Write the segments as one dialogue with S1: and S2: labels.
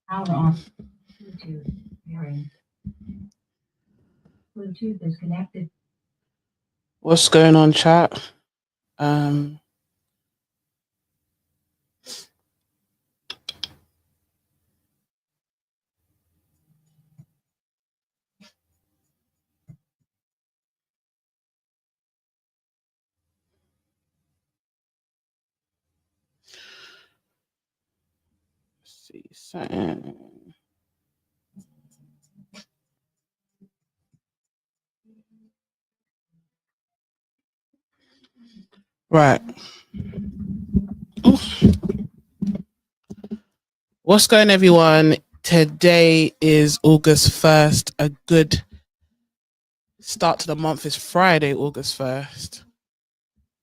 S1: Power on. Bluetooth. Pairing. Bluetooth is connected. What's going on, chat? Um, let's see something. Right. Oof. What's going, everyone? Today is August 1st. A good start to the month is Friday, August 1st.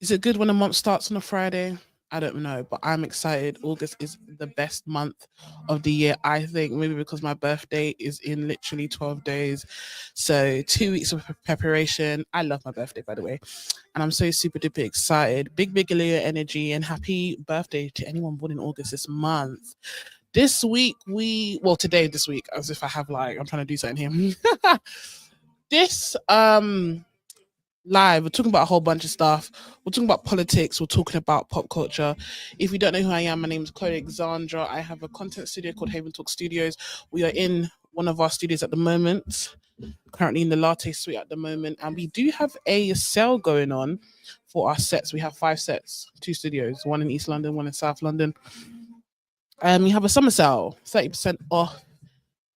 S1: Is it good when a month starts on a Friday? I don't know, but I'm excited. August is the best month of the year, I think, maybe because my birthday is in literally 12 days. So 2 weeks of preparation. I love my birthday, by the way. And I'm so super duper excited. Big Leo energy, and happy birthday to anyone born in August this month. This week, this week, as if I have I'm trying to do something here. This live, we're talking about a whole bunch of stuff. We're talking about politics. We're talking about pop culture. If you don't know who I am, my name is Chloe Alexandra. I have a content studio called Haven Talk Studios. We are in one of our studios at the moment, currently in the Latte Suite at the moment, and we do have a sale going on for our sets. We have 5 sets, 2 studios, one in East London, one in South London. We have a summer sale, 30% off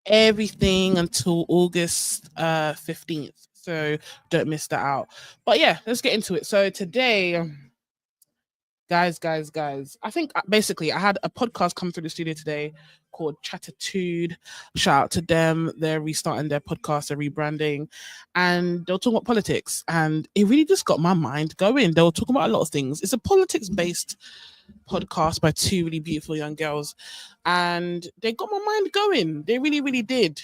S1: everything until August 15th. So don't miss that out. But yeah, let's get into it. So today, guys, I think basically I had a podcast come through the studio today called Chatitude. Shout out to them. They're restarting their podcast, they're rebranding, and they were talking about politics. And it really just got my mind going. They were talking about a lot of things. It's a politics-based podcast by 2 really beautiful young girls, and they got my mind going. They really did.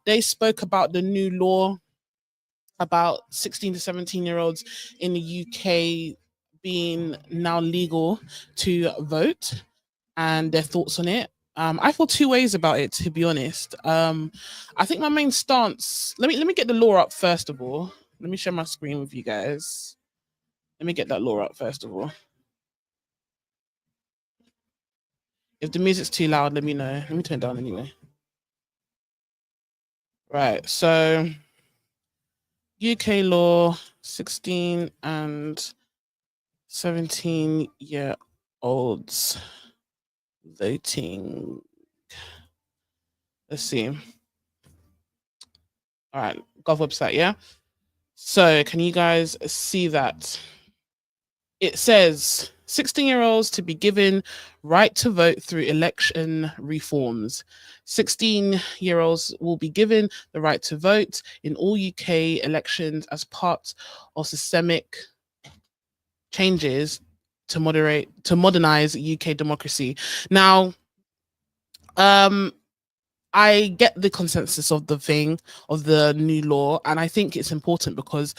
S1: They spoke about the new law about 16 to 17-year-olds in the UK being now legal to vote, and their thoughts on it. I feel 2 ways about it, to be honest. I think my main stance. Let me get the law up first of all. Let me share my screen with you guys. Let me get that law up first of all. If the music's too loud, let me know. Let me turn it down anyway. Right. So UK law, 16 and 17-year-olds voting. Let's see. All right. Gov website, yeah? So can you guys see that? It says 16-year-olds to be given right to vote through election reforms. 16-year-olds will be given the right to vote in all UK elections as part of systemic changes to modernize UK democracy. Now, I get the consensus of the new law, and I think it's important because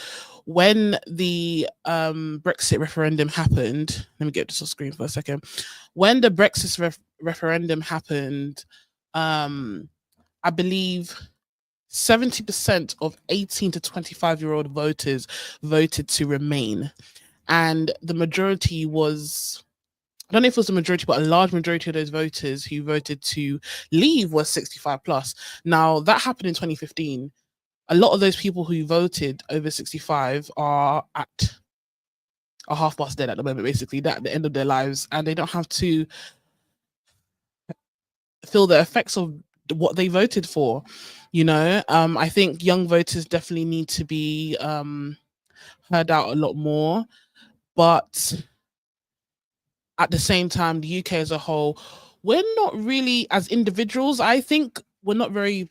S1: when the Brexit referendum happened, let me get this on screen for a second. When the Brexit referendum happened, I believe 70% of 18 to 25-year-old voters voted to remain, and the majority was, I don't know if it was the majority, but a large majority of those voters who voted to leave was 65 plus. Now, that happened in 2015. A lot of those people who voted over 65 are half past dead at the moment, basically. They're at the end of their lives, and they don't have to feel the effects of what they voted for. I think young voters definitely need to be heard out a lot more. But at the same time, the UK as a whole, we're not really, as individuals, I think we're not very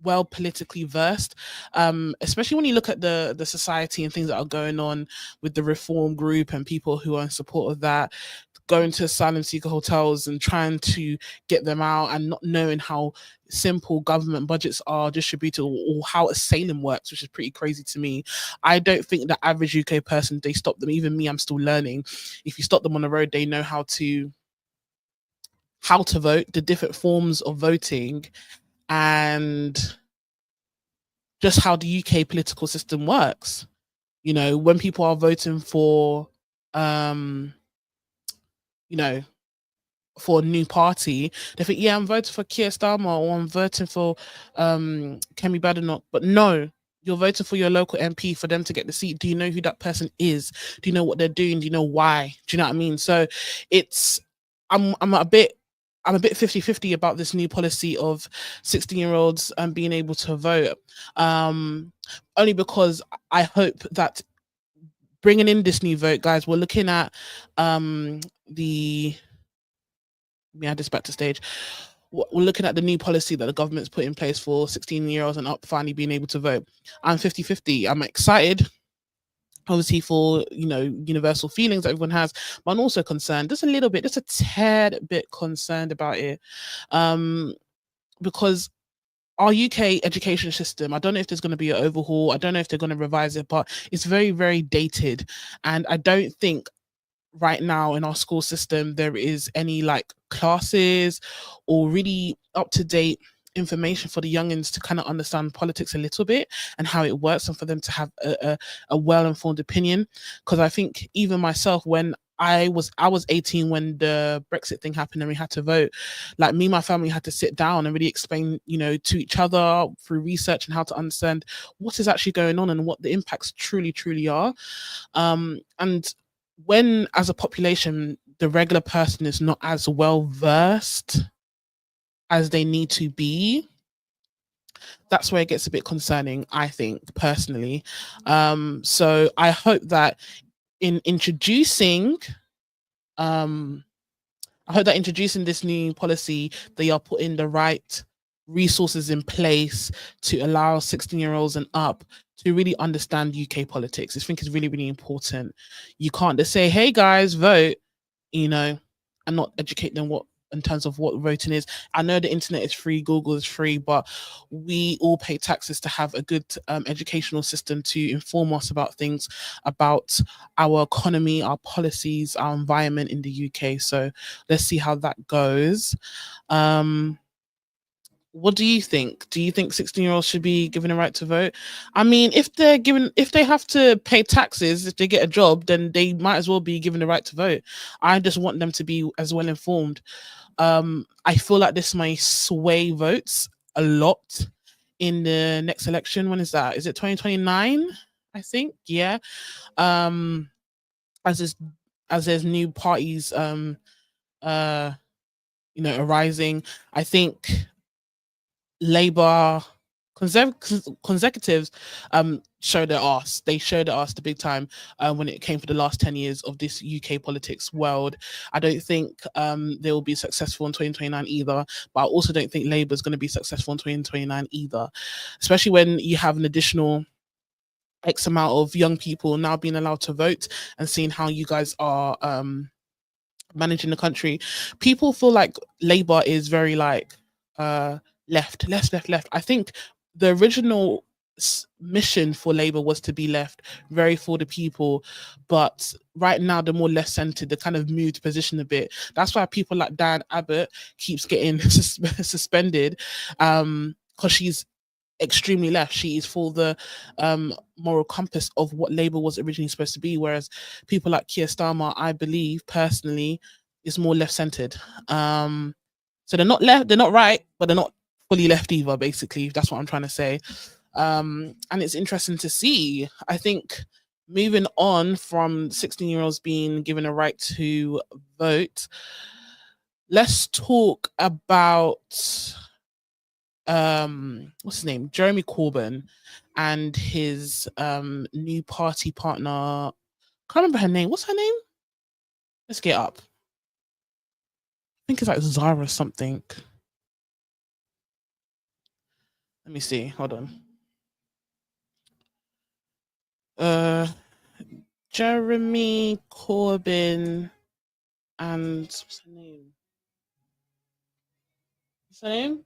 S1: well politically versed, especially when you look at the society and things that are going on with the reform group and people who are in support of that. going to asylum seeker hotels and trying to get them out, and not knowing how simple government budgets are distributed, or how asylum works, which is pretty crazy to me. I don't think the average UK person, they stop them. Even me, I'm still learning. If you stop them on the road, they know how to vote, the different forms of voting, and just how the UK political system works. You know, when people are voting for, um, you know, for a new party, they think, yeah, I'm voting for Keir Starmer, or I'm voting for Kemi Badenoch. But no, you're voting for your local MP for them to get the seat. Do you know who that person is? Do you know what they're doing? Do you know why? Do you know what I mean? So it's I'm a bit, I'm a bit 50-50 about this new policy of 16-year-olds being able to vote. Um, Only because I hope that bringing in this new vote, guys, we're looking at the let me add this back to stage. We're looking at the new policy that the government's put in place for 16-year-olds and up finally being able to vote. I'm 50-50. I'm excited, obviously, for, you know, universal feelings that everyone has, but I'm also concerned, just a little bit, just a tad bit concerned about it, because our UK education system, I don't know if there's going to be an overhaul. I don't know if they're going to revise it, but it's very, very dated, and I don't think right now in our school system there is any like classes or really up to date information for the youngins to kind of understand politics a little bit and how it works, and for them to have a well-informed opinion. Because I think even myself, when I was 18 when the Brexit thing happened and we had to vote, like me and my family had to sit down and really explain, you know, to each other through research and how to understand what is actually going on and what the impacts truly are. And when, as a population, the regular person is not as well versed as they need to be, that's where it gets a bit concerning, I think, personally. So I hope that in introducing, um, I hope that introducing this new policy, they are putting the right resources in place to allow 16-year-olds and up to really understand UK politics. I think it's really, really important. You can't just say, hey guys, vote, you know, and not educate them what, in terms of what voting is. I know the internet is free, Google is free, but we all pay taxes to have a good educational system to inform us about things, about our economy, our policies, our environment in the UK. So let's see how that goes. What do you think? Do you think 16-year-olds should be given a right to vote? I mean, if they have to pay taxes, if they get a job, then they might as well be given the right to vote. I just want them to be as well informed. I feel like this might sway votes a lot in the next election. When is that? Is it 2029? I think. Yeah. Um, as this, as there's new parties uh arising, I think Labour consecutives showed their ass. They showed their ass the big time when it came for the last 10 years of this UK politics world. I don't think they will be successful in 2029 either, but I also don't think Labour is going to be successful in 2029 either, especially when you have an additional X amount of young people now being allowed to vote, and seeing how you guys are managing the country. People feel like Labour is very like uh left. I think the original mission for Labour was to be left, very for the people, but right now they're more left centered. They kind of moved position a bit. That's why people like Diane Abbott keeps getting suspended, because she's extremely left. She is for the moral compass of what Labour was originally supposed to be, whereas people like Keir Starmer, I believe personally, is more left centered. So they're not left, they're not right, but they're not fully left either. Basically, that's what I'm trying to say. And it's interesting to see. I think moving on from 16-year-olds being given a right to vote, let's talk about what's his name, Jeremy Corbyn, and his new party partner. Can't remember her name. What's her name? Let's get up. I think it's like Zara something. Let me see. Hold on. Uh Jeremy Corbyn and what's her name? What's her name?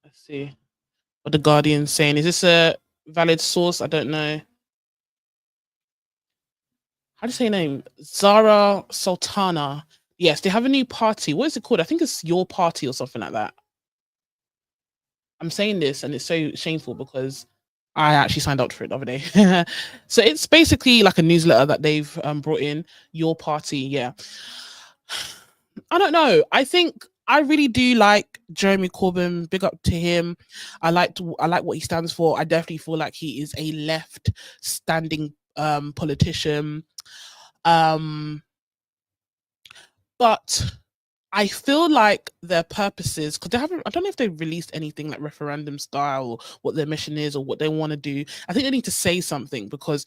S1: Let's see what the Guardian's saying. Is this a valid source? I don't know. How do you say her name? Zara Sultana. Yes, they have a new party. What is it called? I think it's Your Party or something like that. I'm saying this and it's so shameful because I actually signed up for it the other day. So it's basically like a newsletter that they've brought in. Your Party, yeah. I don't know. I think I really do like Jeremy Corbyn. Big up to him. I like what he stands for. I definitely feel like he is a left standing politician. Um but I feel like their purposes, because they haven't, I don't know if they've released anything like referendum style or what their mission is or what they want to do. I think they need to say something because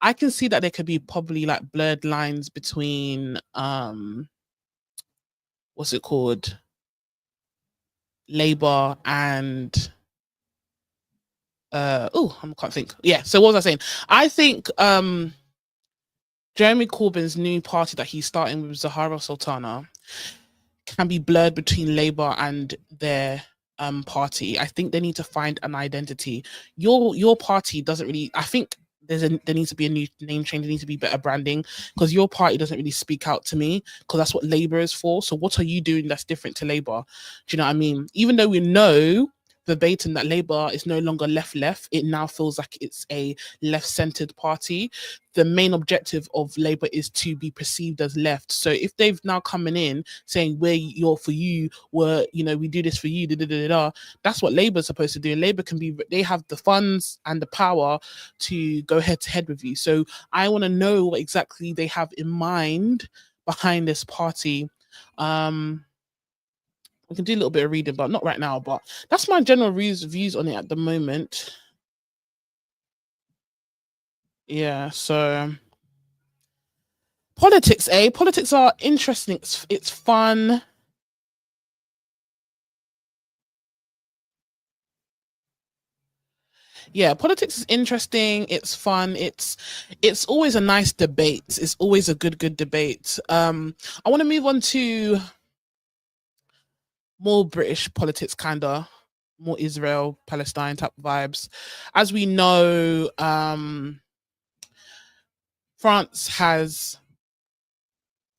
S1: I can see that there could be probably like blurred lines between what's it called? Labour and I can't think. Yeah, so what was I saying? I think Jeremy Corbyn's new party that he's starting with Zahara Sultana can be blurred between Labour and their party. I think they need to find an identity. Your party doesn't really. I think there needs to be a new name change. There needs to be better branding because your party doesn't really speak out to me because that's what Labour is for. So what are you doing that's different to Labour? Do you know what I mean? Even though we know verbatim that Labour is no longer left, it now feels like it's a left-centered party. The main objective of Labour is to be perceived as left. So if they've now coming in saying we're you're for you, we're we do this for you, da, da, da, da, that's what Labour's supposed to do. And Labour they have the funds and the power to go head to head with you. So I want to know what exactly they have in mind behind this party. We can do a little bit of reading, but not right now. But that's my general views on it at the moment. Yeah, so politics, eh? Politics are interesting. It's fun. Yeah, politics is interesting. It's fun. It's always a nice debate. It's always a good debate. I want to move on to more British politics, kinda more Israel Palestine type vibes. As we know, France has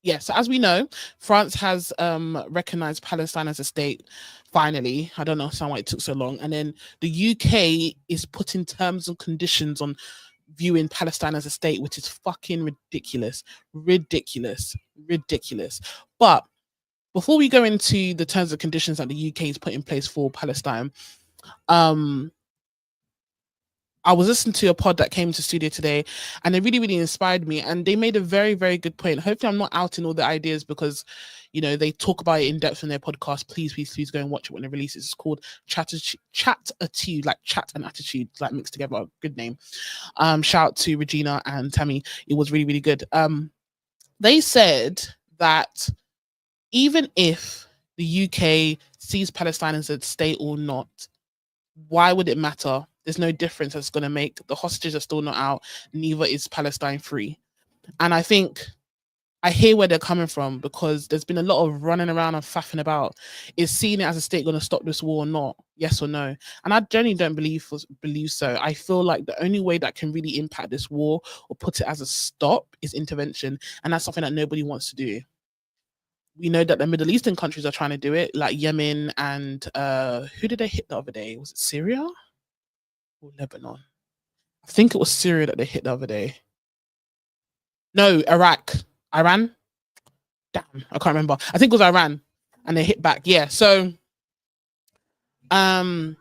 S1: yes, as we know, France has recognized Palestine as a state. Finally, I don't know why it took so long. And then the UK is putting terms and conditions on viewing Palestine as a state, which is fucking ridiculous, ridiculous, ridiculous. But before we go into the terms and conditions that the UK has put in place for Palestine, um, I was listening to a pod that came to studio today and they really, really inspired me. And they made a very, very good point. Hopefully, I'm not outing all the ideas because, they talk about it in depth in their podcast. Please, please, please go and watch it when it releases. It's called Chat-Attitude, like chat and attitude, like mixed together. Good name. Shout out to Regina and Tammy. It was really, really good. They said that even if the UK sees Palestine as a state or not, why would it matter? There's no difference that's going to make. The hostages are still not out. Neither is Palestine free. And I think I hear where they're coming from because there's been a lot of running around and faffing about. Is seeing it as a state going to stop this war or not? Yes or no? And I genuinely don't believe so. I feel like the only way that can really impact this war or put it as a stop is intervention. And that's something that nobody wants to do. We know that the Middle Eastern countries are trying to do it, like Yemen and who did they hit the other day? Was it Syria or Lebanon? I think it was Syria that they hit the other day. No, Iraq, Iran. Damn, I can't remember. I think it was Iran, and they hit back. Yeah, so um,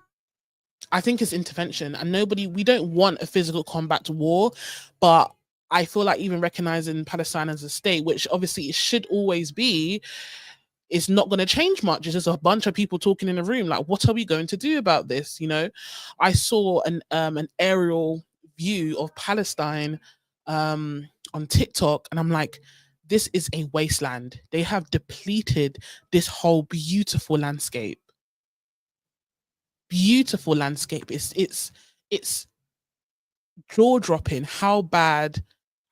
S1: I think it's intervention, and we don't want a physical combat war, but I feel like even recognizing Palestine as a state, which obviously it should always be, it's not going to change much. It's just a bunch of people talking in a room. Like, what are we going to do about this? I saw an aerial view of Palestine on TikTok, and I'm like, this is a wasteland. They have depleted this whole beautiful landscape. Beautiful landscape. It's jaw dropping how bad,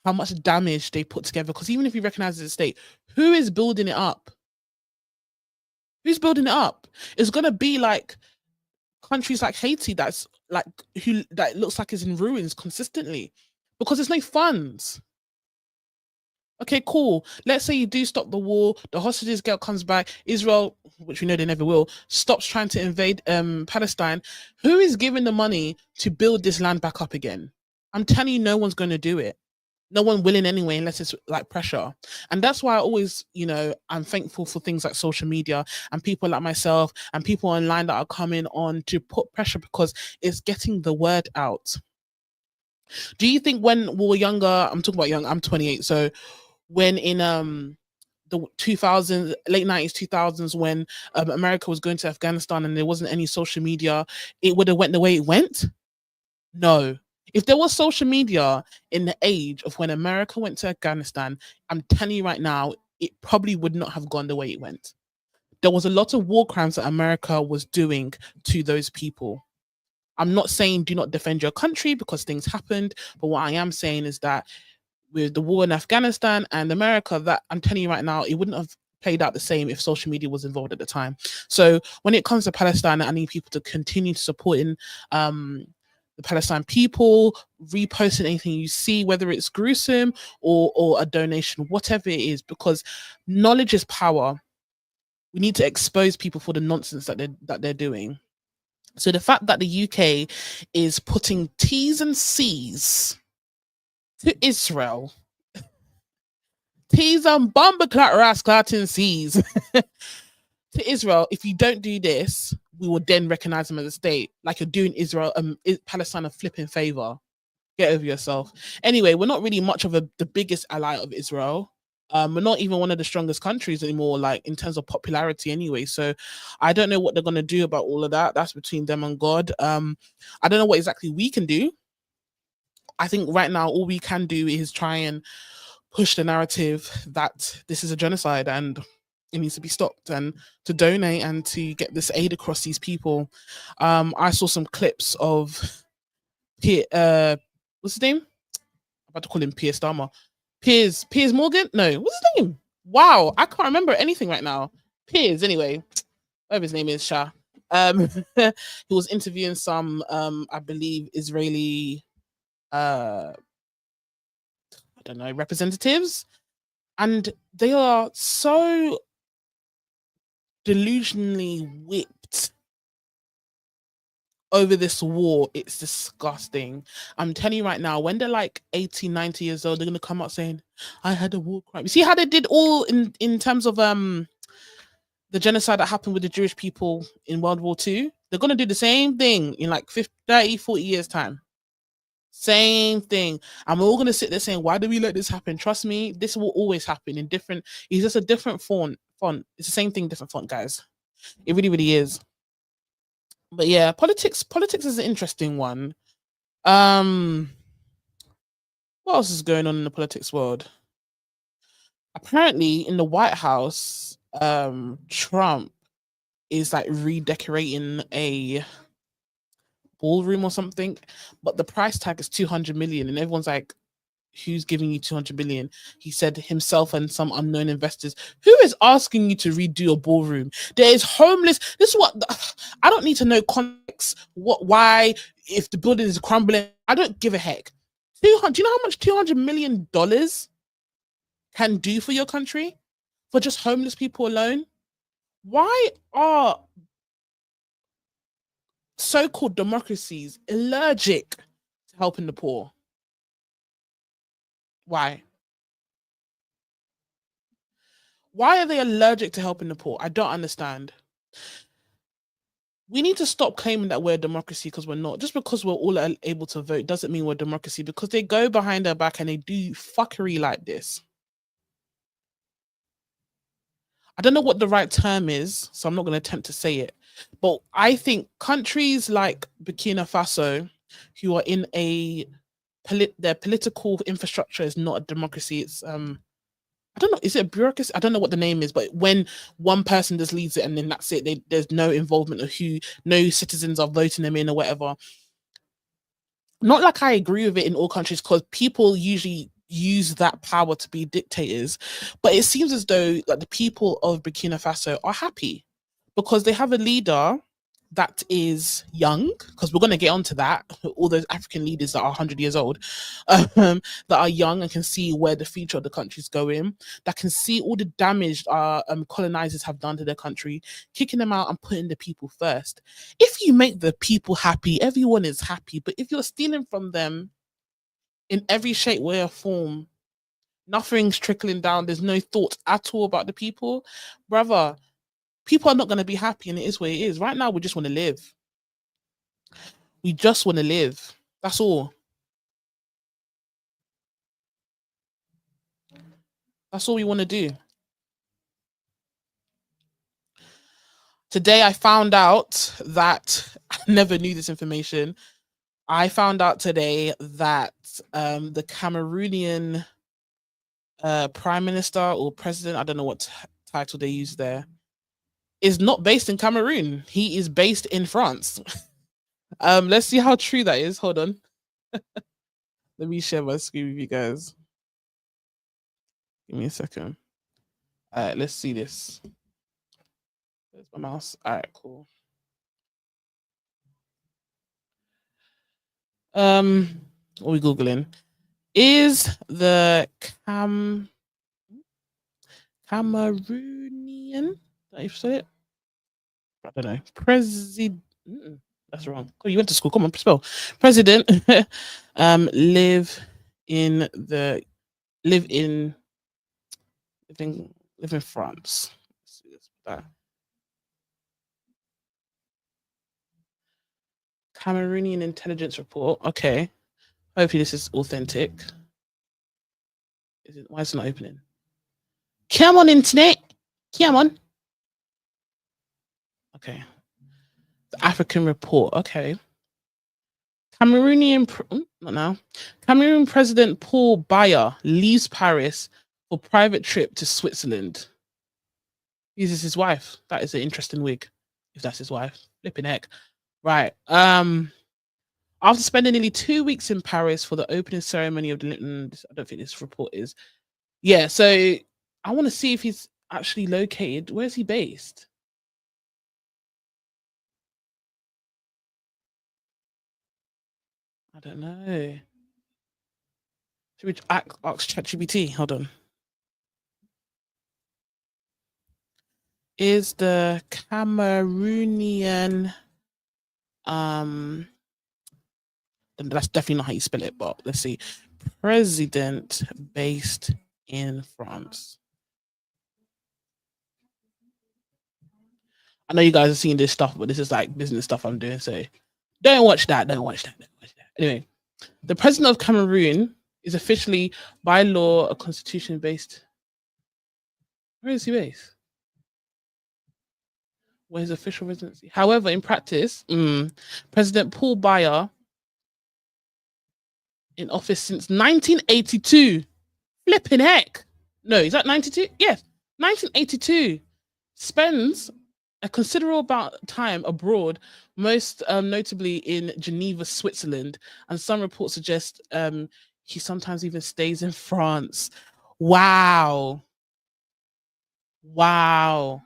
S1: how much damage they put together. Because even if you recognize it's a state, who is building it up? Who's building it up? It's gonna be like countries like Haiti that's like who that looks like is in ruins consistently because there's no funds. Okay, cool. Let's say you do stop the war, the hostages girl comes back, Israel, which we know they never will, stops trying to invade Palestine. Who is giving the money to build this land back up again? I'm telling you, no one's going to do it. No one willing anyway, unless it's like pressure. And that's why I always, I'm thankful for things like social media and people like myself and people online that are coming on to put pressure because it's getting the word out. Do you think when we were younger, I'm talking about young, I'm 28, so when in the 2000s, late 90s, 2000s, when America was going to Afghanistan and there wasn't any social media, it would have went the way it went? No. If there was social media in the age of when America went to Afghanistan, I'm telling you right now, it probably would not have gone the way it went. There was a lot of war crimes that America was doing to those people. I'm not saying do not defend your country because things happened, but what I am saying is that with the war in Afghanistan and America, that I'm telling you right now, it wouldn't have played out the same if social media was involved at the time. So when it comes to Palestine, I need people to continue supporting the Palestine people, reposting anything you see, whether it's gruesome or a donation, whatever it is, because knowledge is power. We need to expose people for the nonsense that they're doing. So the fact that the UK is putting T's and C's to Israel, T's and Bumbleclat Rasclat and C's to Israel, if you don't do this, we will then recognize them as a state, like you're doing Israel, Palestine a flipping favor. Get over yourself. Anyway, we're not really much of the biggest ally of Israel. We're not even one of the strongest countries anymore, like in terms of popularity anyway. So I don't know what they're gonna do about all of that. That's between them and God. I don't know what exactly we can do. I think right now all we can do is try and push the narrative that this is a genocide and it needs to be stopped, and to donate and to get this aid across these people. I saw some clips of what's his name? I'm about to call him Piers Dharma. Piers Morgan? No, what's his name? Wow, I can't remember anything right now. Piers, anyway, whatever his name is, Shah. He was interviewing some, I believe, Israeli, I don't know, representatives, and they are so delusionally whipped over this war. It's disgusting. I'm telling you right now, when they're like 80, 90 years old, they're gonna come out saying, I had a war crime. You see how they did all in terms of the genocide that happened with the Jewish people in World War II? They're gonna do the same thing in like 50, 30, 40 years time. Same thing. And we're all gonna sit there saying, why do we let this happen? Trust me, this will always happen in different, it's just a different font. It's the same thing, different font, guys. It really, really is. But yeah, politics is an interesting one. What else is going on in the politics world? Apparently in the White House, Trump is like redecorating a ballroom or something, but the price tag is 200 million, and everyone's like, who's giving you 200 million? He said himself and some unknown investors. Who is asking you to redo a ballroom? There is homeless. This is what I don't need to know context. Why, if the building is crumbling, I don't give a heck. 200. Do you know how much $200 million can do for your country, for just homeless people alone? Why are so-called democracies allergic to helping the poor? Why? Why are they allergic to helping the poor? I don't understand. We need to stop claiming that we're a democracy, because we're not. Just because we're all able to vote doesn't mean we're a democracy, because they go behind our back and they do fuckery like this. I don't know what the right term is, so I'm not going to attempt to say it. But I think countries like Burkina Faso, who are in their political infrastructure is not a democracy. It's I don't know, is it a bureaucracy? I don't know what the name is, but when one person just leads it and then that's it, there's no involvement of no citizens are voting them in or whatever. Not like I agree with it in all countries, because people usually use that power to be dictators, but it seems as though like the people of Burkina Faso are happy because they have a leader that is young, because we're going to get onto that, all those African leaders that are 100 years old, that are young and can see where the future of the country is going, that can see all the damage our colonizers have done to their country, kicking them out and putting the people first. If you make the people happy, everyone is happy. But if you're stealing from them in every shape, way, or form, nothing's trickling down, there's no thought at all about the people, brother, people are not going to be happy, and it is what it is. Right now, we just want to live. We just want to live. That's all. That's all we want to do. Today, I found out that I never knew this information. I found out today that the Cameroonian prime minister or president, I don't know what title they use there, is not based in Cameroon. He is based in France. Let's see how true that is. Hold on. Let me share my screen with you guys. Give me a second. All right, let's see this. There's my mouse. All right, cool. What are we googling? Is the Cameroonian? Did I say it? I don't know. President. That's wrong. Oh, you went to school. Come on, spell. President. Live in the live in live in France. Let's see this. Cameroonian intelligence report. Okay. Hopefully this is authentic. Why is it not opening? Come on, internet. Come on. Okay. The African report. Okay. Not now. Cameroon President Paul Biya leaves Paris for private trip to Switzerland. Uses his wife. That is an interesting wig. If that's his wife. Flipping heck. Right. After spending nearly 2 weeks in Paris for the opening ceremony of the I don't think this report is. Yeah, so I want to see if he's actually located. Where's he based? I don't know. Should we ask ChatGPT? Hold on. Is the Cameroonian that's definitely not how you spell it, but let's see. President based in France. I know you guys are seeing this stuff, but this is like business stuff I'm doing, so don't watch that. Don't watch that. Don't watch that. Anyway, the president of Cameroon is officially, by law, a constitution based. Where is he based? Where his official residency? However, in practice, President Paul Biya, in office since 1982. Flipping heck. No, is that 92? Yes, 1982. Spends a considerable amount of time abroad, most notably in Geneva, Switzerland, and some reports suggest he sometimes even stays in France. Wow. Wow.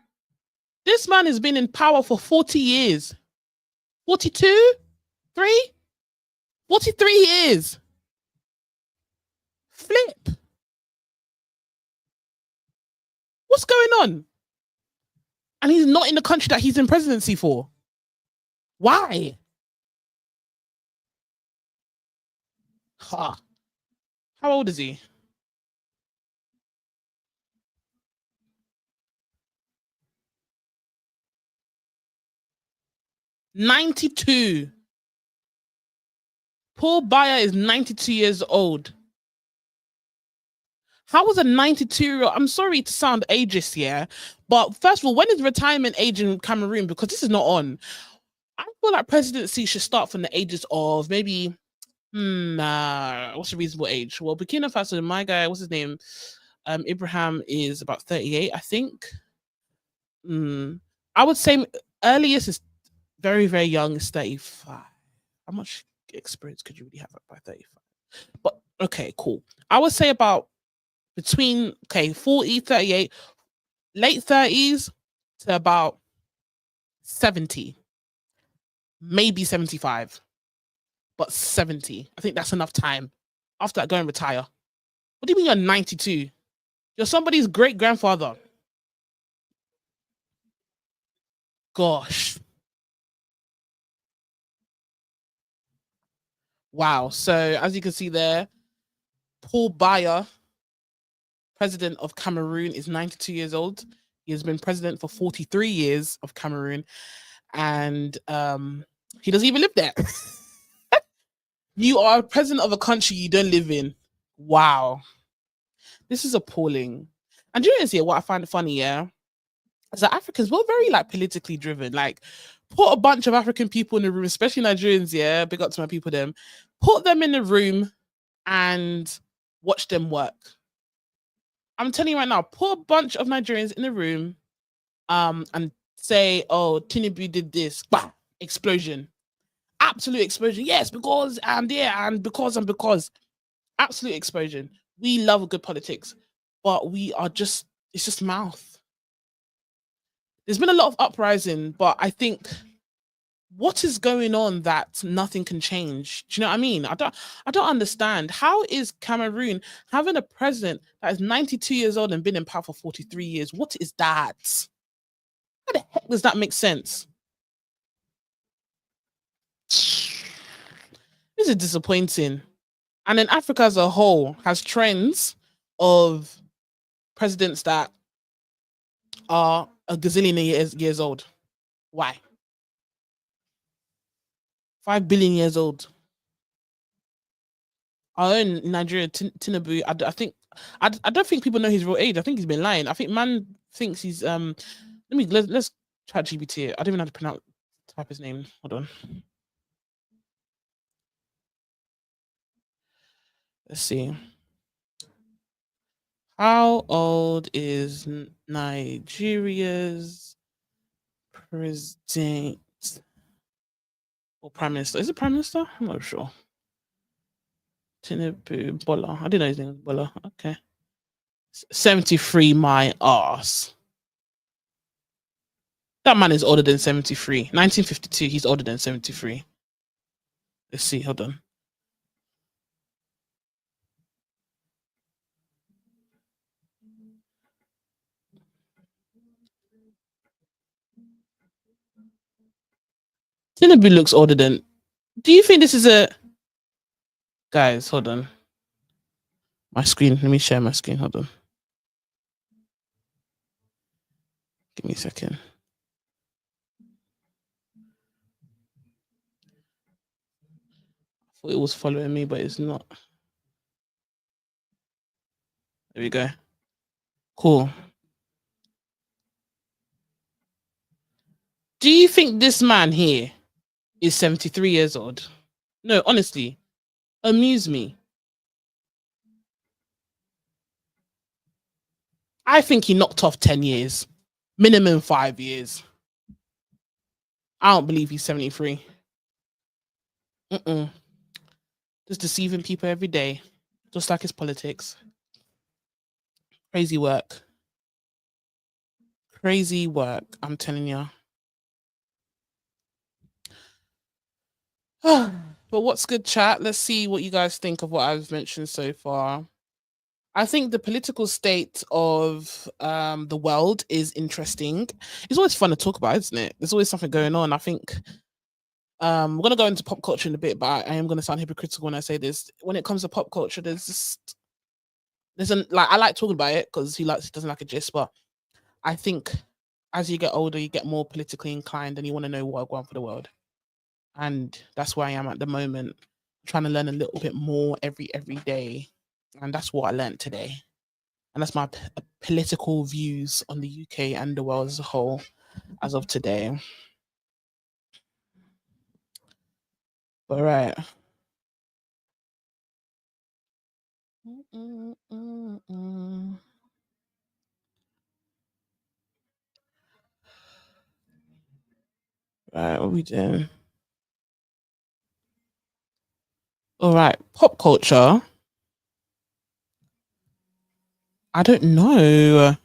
S1: This man has been in power for 40 years. 42? 3? 43 years. Flip. What's going on? And he's not in the country that he's in presidency for. Why? Huh. How old is he? 92. Paul Biya is 92 years old. How was a 92-year-old? I'm sorry to sound ageist, yeah, but first of all, when is retirement age in Cameroon? Because this is not on. I feel like presidency should start from the ages of maybe, what's a reasonable age? Well, Burkina Faso, my guy, what's his name? Ibrahim is about 38, I think. I would say earliest is very, very young is 35. How much experience could you really have by 35? But okay, cool. I would say about between 40, 38, late 30s to about 70, maybe 75, but 70. I think that's enough time. After that, go and retire. What do you mean you're 92? You're somebody's great grandfather. Gosh. Wow. So as you can see there, Paul Biya, president of Cameroon, is 92 years old. He has been president for 43 years of Cameroon, and he doesn't even live there. You are president of a country you don't live in. Wow. This is appalling. And you know here what I find funny, yeah? Is that Africans, we're very like politically driven. Like, put a bunch of African people in the room, especially Nigerians, yeah. Big up to my people, them. Put them in the room and watch them work. I'm telling you right now, put a bunch of Nigerians in the room, and say, oh, Tinubu did this, bah, explosion. Absolute explosion. Yes, because and yeah, and because absolute explosion. We love good politics, but we are just it's just mouth. There's been a lot of uprising, but I think what is going on that nothing can change? Do you know what I mean? I don't understand. How is Cameroon having a president that is 92 years old and been in power for 43 years? What is that? How the heck does that make sense? This is disappointing. And then Africa as a whole has trends of presidents that are a gazillion years old. Why? 5 billion years old. Our own Nigeria, Tinubu. I think I don't think people know his real age. I think he's been lying. I think man thinks he's let's try GBT. I don't even know how to pronounce type his name. Hold on. Let's see. How old is Nigeria's president or prime minister? Is it prime minister? I'm not sure. Tinubu Bola. I didn't know his name was Bola. Okay. 73, my ass. That man is older than 73. 1952, he's older than 73. Let's see, hold on. Tinubu looks older than. Do you think this is a. Guys, hold on. My screen. Let me share my screen. Hold on. Give me a second. I thought it was following me, but it's not. There we go. Cool. Do you think this man here is 73 years old? No, honestly, amuse me. I think he knocked off 10 years, minimum 5 years. I don't believe he's 73. Mm-mm. Just deceiving people every day, just like his politics. Crazy work. Crazy work, I'm telling you. But what's good, chat? Let's see what you guys think of what I've mentioned so far. I think the political state of the world is interesting. It's always fun to talk about, isn't it? There's always something going on. I think we're gonna go into pop culture in a bit, but I am gonna sound hypocritical when I say this. When it comes to pop culture, there's an like I like talking about it because he doesn't like a gist, but I think as you get older, you get more politically inclined and you want to know what I want for the world. And that's where I am at the moment, trying to learn a little bit more every day. And that's what I learned today. And that's my political views on the UK and the world as a whole as of today. But right. Right, what we doing? All right, pop culture. I don't know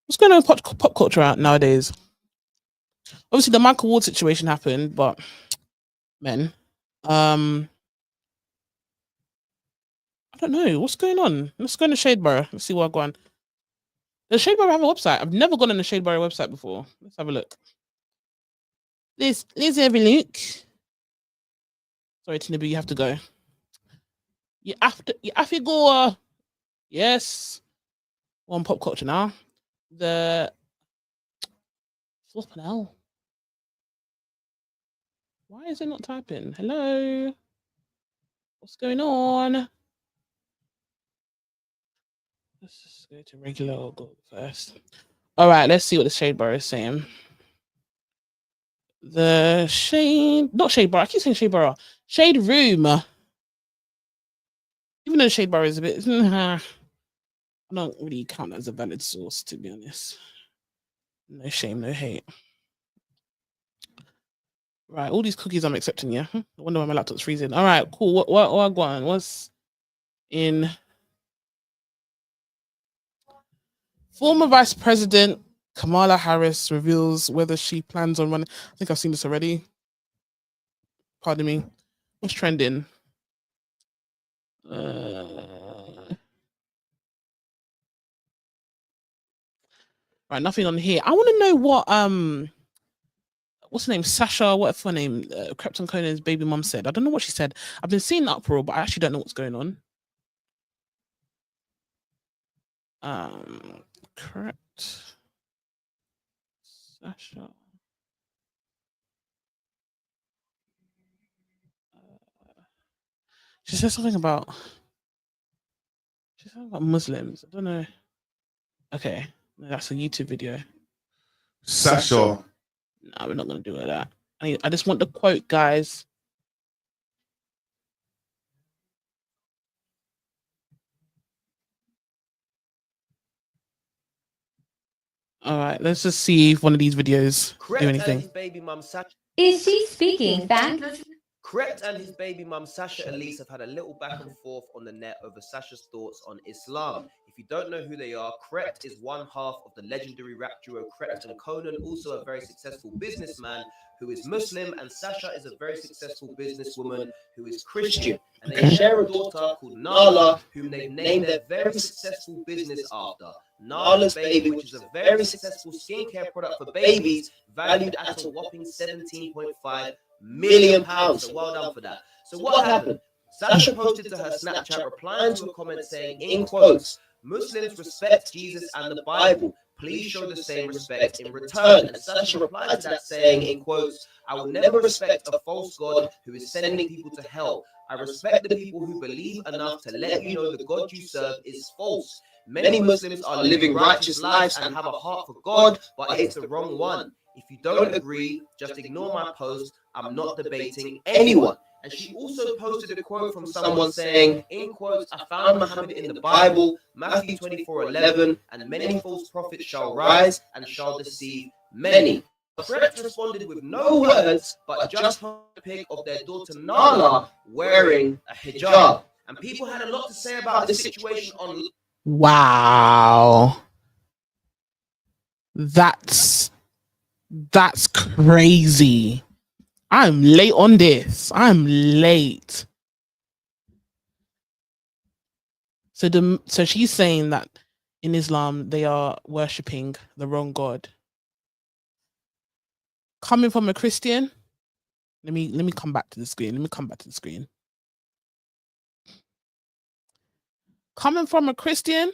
S1: what's going on with pop culture out nowadays. Obviously, the Michael Ward situation happened, but man, I don't know what's going on. Let's go in the Shade Bar. Let's see what I go on. The Shade Bar have a website. I've never gone on the Shade Bar website before. Let's have a look. Let's have a look. Sorry, Tinubu, you have to go. You have to go. Yes. On pop culture now. The flipping hell. Why is it not typing? Hello. What's going on? Let's just go to regular or go first. All right, let's see what the Shade Bar is saying. The Shade, not Shade Bar. I keep saying Shade Bar. Shade Room. Even though Shade Bar is a bit, I don't really count that as a valid source, to be honest. No shame, no hate. Right, all these cookies I'm accepting, yeah. I wonder why my laptop's freezing. All right, cool. What going? What's in? Former Vice President Kamala Harris reveals whether she plans on running. I think I've seen this already. Pardon me. What's trending? Right, nothing on here. I want to know what's her name? Sasha, what's her name? Krypton Conan's baby mom said. I don't know what she said. I've been seeing the uproar, but I actually don't know what's going on. Correct. Sasha. She said something about. She said about Muslims. I don't know. Okay, that's a YouTube video.
S2: Sasha.
S1: No, we're not gonna do it like that. I just want the quote, guys. All right, let's just see if one of these videos do anything.
S3: His baby mum Sasha.
S4: Is she speaking fact?
S3: Crazt and his baby mum Sasha Elise have had a little back and forth on the net over Sasha's thoughts on Islam. If you don't know who they are, Crazt is one half of the legendary rap duo Crazt and Conan, also a very successful businessman who is Muslim, and Sasha is a very successful businesswoman who is Christian. And they share a daughter called Nala, whom they've named their very successful business after. Nala's Baby, which is a very successful skincare product for babies, valued at a whopping £17.5 million. So well done for that. So what happened? Sasha posted to her Snapchat replying to a comment saying, in quotes, "Muslims respect Jesus and the Bible. Please show the same respect in return." And Sasha replied to that saying, in quotes, "I will never respect a false God who is sending people to hell. I respect the people who believe enough to let you know the God you serve is false. Many Muslims are living righteous lives and have a heart for God, but it's the wrong one. If you don't agree, just ignore my post. I'm not debating anyone." And she also posted a quote from someone saying, in quotes, "I found Muhammad in the Bible, Matthew 24:11, and many false prophets shall rise and shall deceive many." Crazt responded with no words, but just a pic of their daughter Nala wearing a hijab. And people had a lot to say about this situation on.
S1: Wow. That's crazy. I'm late on this. I'm late. So she's saying that in Islam they are worshipping the wrong God. Coming from a Christian, let me come back to the screen. Coming from a Christian,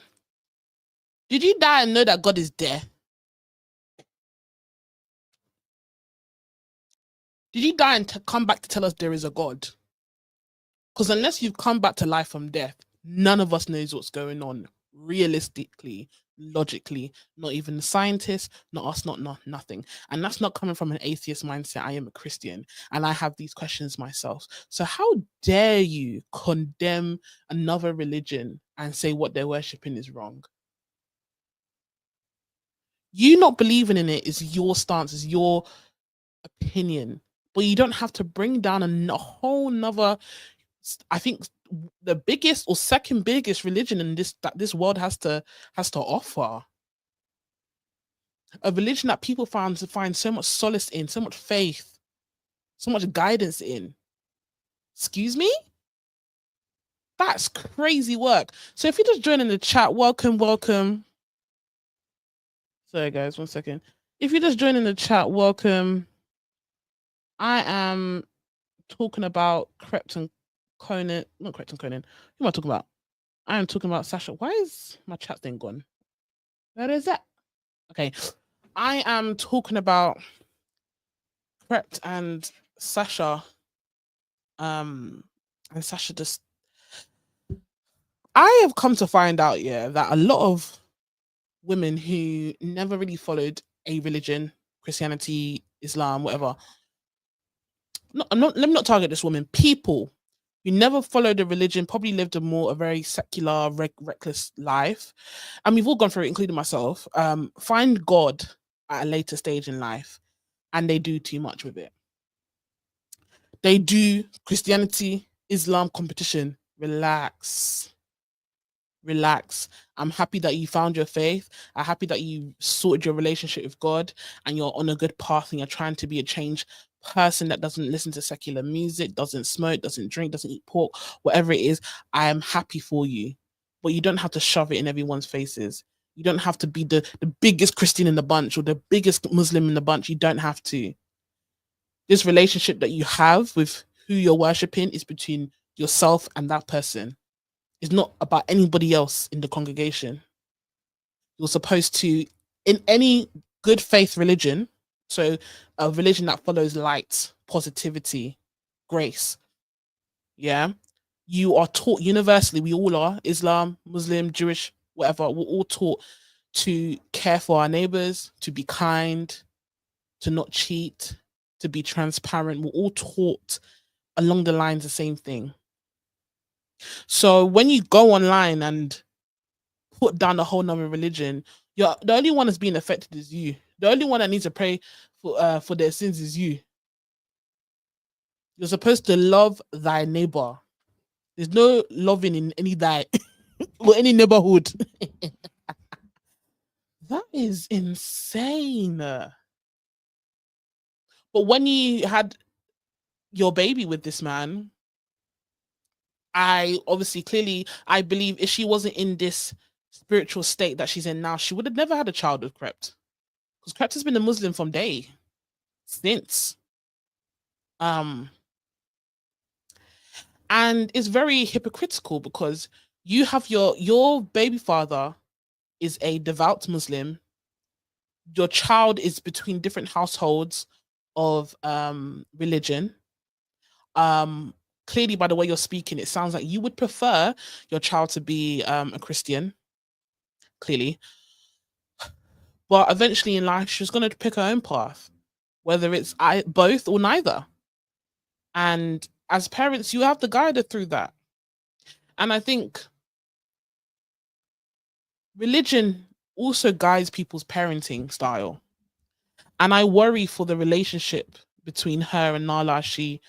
S1: did you die and know that God is there? Did you die and come back to tell us there is a God? Because unless you've come back to life from death, none of us knows what's going on. Realistically, logically, not even the scientists, not us, not nothing. And that's not coming from an atheist mindset. I am a Christian and I have these questions myself. So how dare you condemn another religion and say what they're worshipping is wrong? You not believing in it is your stance, is your opinion, but you don't have to bring down a whole nother I think the biggest or second biggest religion in this world has to offer. A religion that people find so much solace in, so much faith, so much guidance in. Excuse me? That's crazy work. So if you just join in the chat, welcome, welcome. Sorry guys, 1 second. If you just join in the chat, welcome. I am talking about Krept and Conan. Not Krept and Conan. Who am I talking about? I am talking about Sasha. Why is my chat thing gone? Where is that? Okay. I am talking about Krept and Sasha. And Sasha just, I have come to find out, yeah, that a lot of women who never really followed a religion, Christianity, Islam, whatever. No, let me not target this woman. People who never followed a religion probably lived a very secular, reckless life. And we've all gone through it, including myself. Find God at a later stage in life, and they do too much with it. They do Christianity, Islam competition. Relax. Relax. I'm happy that you found your faith. I'm happy that you sorted your relationship with God and you're on a good path and you're trying to be a changed person that doesn't listen to secular music, doesn't smoke, doesn't drink, doesn't eat pork, whatever it is. I am happy for you. But you don't have to shove it in everyone's faces. You don't have to be the biggest Christian in the bunch or the biggest Muslim in the bunch. You don't have to. This relationship that you have with who you're worshiping is between yourself and that person. It's not about anybody else in the congregation. You're supposed to, in any good faith religion, so a religion that follows light, positivity, grace, yeah, you are taught universally, we all are, Islam, Muslim, Jewish, whatever, we're all taught to care for our neighbors, to be kind, to not cheat, to be transparent. We're all taught along the lines the same thing. So when you go online and put down a whole nother religion, you're the only one that's being affected is you. The only one that needs to pray for their sins is you. You're supposed to love thy neighbor. There's no loving in any thy or any neighborhood. That is insane. But when you had your baby with this man, I believe if she wasn't in this spiritual state that she's in now, she would have never had a child with Krept. Because Krept has been a Muslim from day since. And it's very hypocritical because you have your baby father is a devout Muslim. Your child is between different households of religion. Clearly, by the way you're speaking, it sounds like you would prefer your child to be a Christian. Clearly, but eventually in life, she's going to pick her own path, whether it's both or neither. And as parents, you have to guide her through that. And I think religion also guides people's parenting style. And I worry for the relationship between her and Nala as she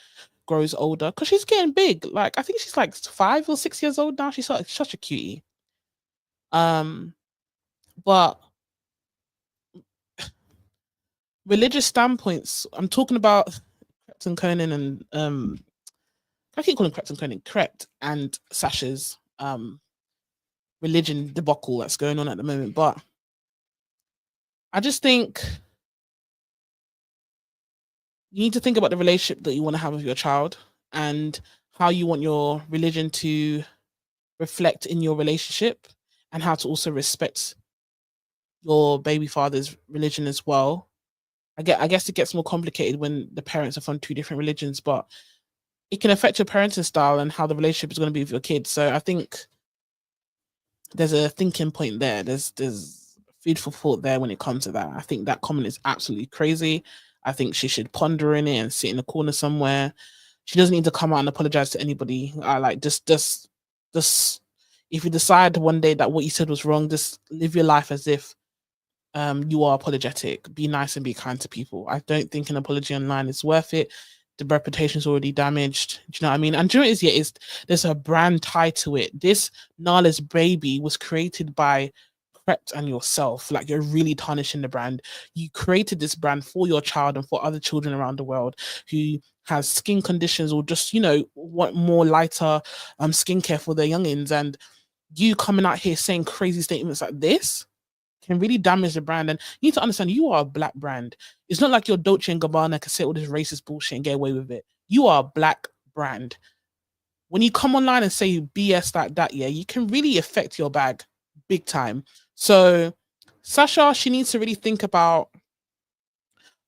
S1: grows older, because she's getting big. Like, I think she's like 5 or 6 years old now. She's such a cutie. But religious standpoints, I'm talking about Krept and Conan and I keep calling Krept and Conan Krept and Sasha's religion debacle that's going on at the moment. But I just think you need to think about the relationship that you want to have with your child and how you want your religion to reflect in your relationship, and how to also respect your baby father's religion as well. I guess it gets more complicated when the parents are from 2 different religions, but it can affect your parenting style and how the relationship is going to be with your kids. So I think there's a thinking point there. There's food for thought there when it comes to that. I think that comment is absolutely crazy. I think she should ponder in it and sit in a corner somewhere. She doesn't need to come out and apologize to anybody. I like just if you decide one day that what you said was wrong, just live your life as if you are apologetic. Be nice and be kind to people. I don't think an apology online is worth it. the reputation's already damaged. Do you know what I mean? And do you know what it is? Yeah, there's a brand tied to it. This Nala's baby was created by Prepped and yourself. Like, you're really tarnishing the brand. You created this brand for your child and for other children around the world who has skin conditions or just, you know, want more lighter skincare for their youngins. And you coming out here saying crazy statements like this can really damage the brand. And you need to understand, you are a black brand. It's not like your Dolce and Gabbana can say all this racist bullshit and get away with it. You are a black brand. When you come online and say BS like that, yeah, you can really affect your bag big time. So Sasha, she needs to really think about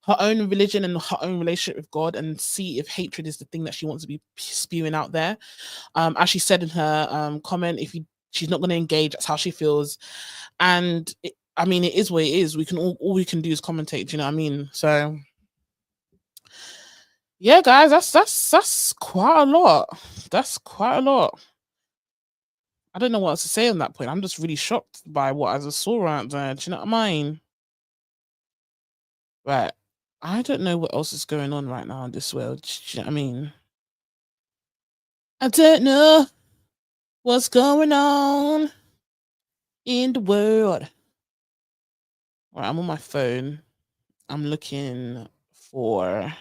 S1: her own religion and her own relationship with God and see if hatred is the thing that she wants to be spewing out there. As she said in her comment, she's not going to engage, that's how she feels. And I mean, it is what it is. We can all we can do is commentate. Do you know what I mean? So yeah, guys, that's quite a lot. That's quite a lot. I don't know what else to say on that point. I'm just really shocked by what I just saw right there. Do you know what I mean? Right. I don't know what else is going on right now in this world. Do you know what I mean? I don't know what's going on in the world. All right, I'm on my phone. I'm looking for.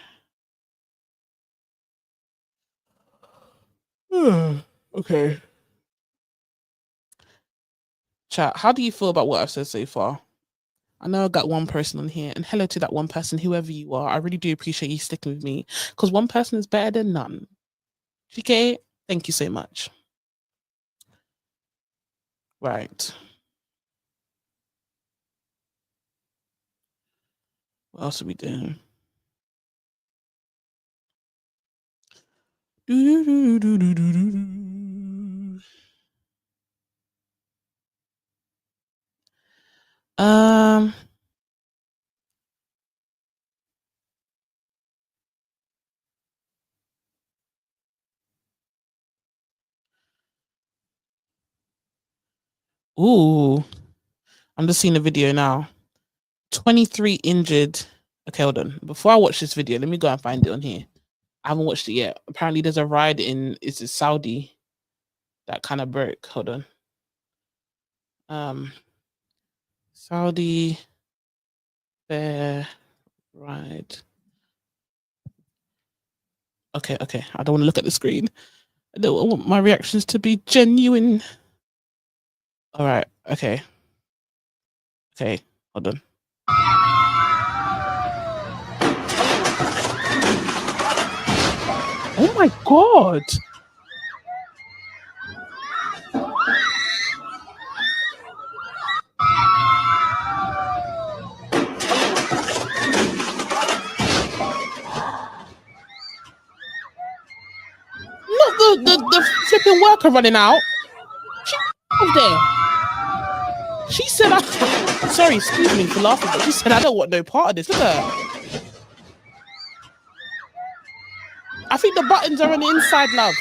S1: Okay. Chat, how do you feel about what I've said so far? I know I got one person on here, and hello to that one person, whoever you are. I really do appreciate you sticking with me because one person is better than none. Okay, thank you so much. Right. What else are we doing? Um. Ooh, I'm just seeing the video now. 23 injured. Okay, hold on. Before I watch this video, let me go and find it on here. I haven't watched it yet. Apparently, there's a ride in Saudi that kind of broke. Hold on. Saudi fair ride. Okay. I don't want to look at the screen. I don't want my reactions to be genuine. All right. Okay. Hold on. Oh my God. Not the flipping worker running out. She was there. She said, sorry, excuse me for laughing, but she said, I don't want no part of this. Look at her. I think the buttons are on the inside, love.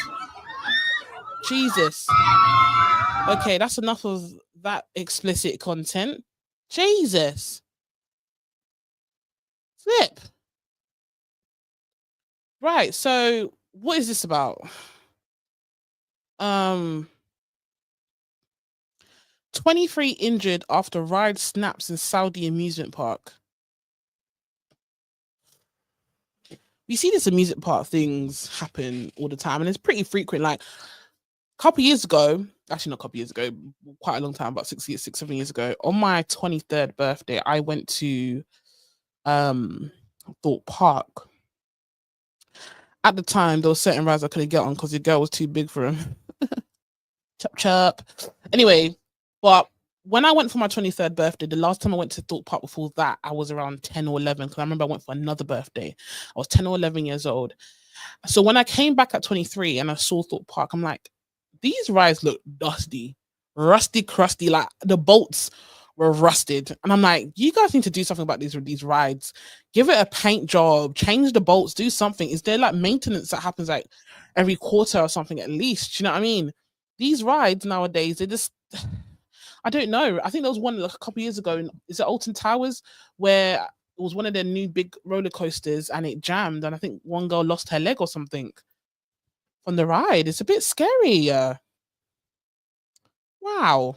S1: Jesus. Okay, that's enough of that explicit content. Jesus. Flip. Right, so what is this about? 23 injured after ride snaps in Saudi amusement park. We see this amusement park things happen all the time, and it's pretty frequent. Like a couple years ago, actually not a couple years ago, quite a long time, about 7 years ago, on my 23rd birthday, I went to Thorpe Park. At the time, there were certain rides I couldn't get on because the girl was too big for him. Chop chop. Anyway, but when I went for my 23rd birthday, the last time I went to Thorpe Park before that, I was around 10 or 11 because I remember I went for another birthday. I was 10 or 11 years old. So when I came back at 23 and I saw Thorpe Park, I'm like, these rides look dusty, rusty, crusty. Like the bolts were rusted. And I'm like, you guys need to do something about these rides. Give it a paint job, change the bolts, do something. Is there like maintenance that happens like every quarter or something at least? Do you know what I mean? These rides nowadays, they just, I don't know. I think there was one like a couple years ago. Is it Alton Towers where It was one of their new big roller coasters, and it jammed, and I think one girl lost her leg or something from the ride. It's a bit scary. Wow.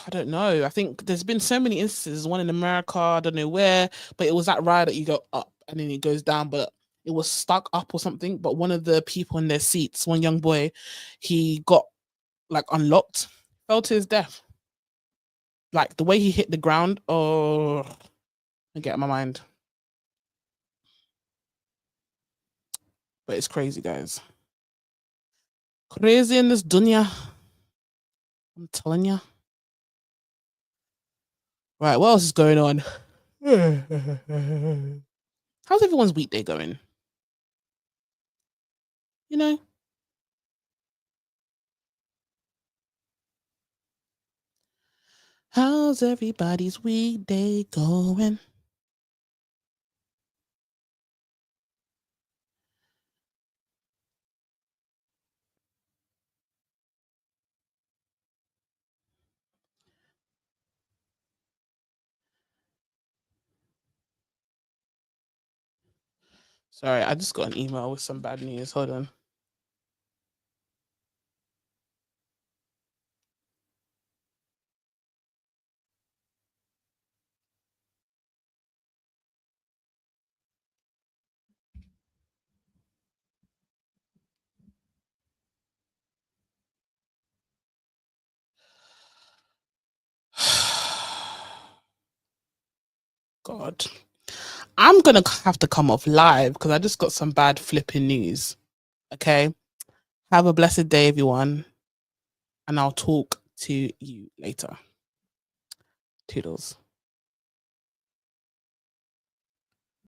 S1: I don't know. I think there's been so many instances. One in America, I don't know where, but it was that ride that you go up and then it goes down, but it was stuck up or something. But one of the people in their seats, one young boy, he got like unlocked, fell to his death. Like the way he hit the ground, oh, I get in my mind. But it's crazy, guys. Crazy in this dunya. I'm telling you. Right, what else is going on? How's everyone's weekday going? You know? How's everybody's weekday going? Sorry, I just got an email with some bad news. Hold on. God. I'm going to have to come off live because I just got some bad flipping news. Okay. Have a blessed day, everyone. And I'll talk to you later. Toodles.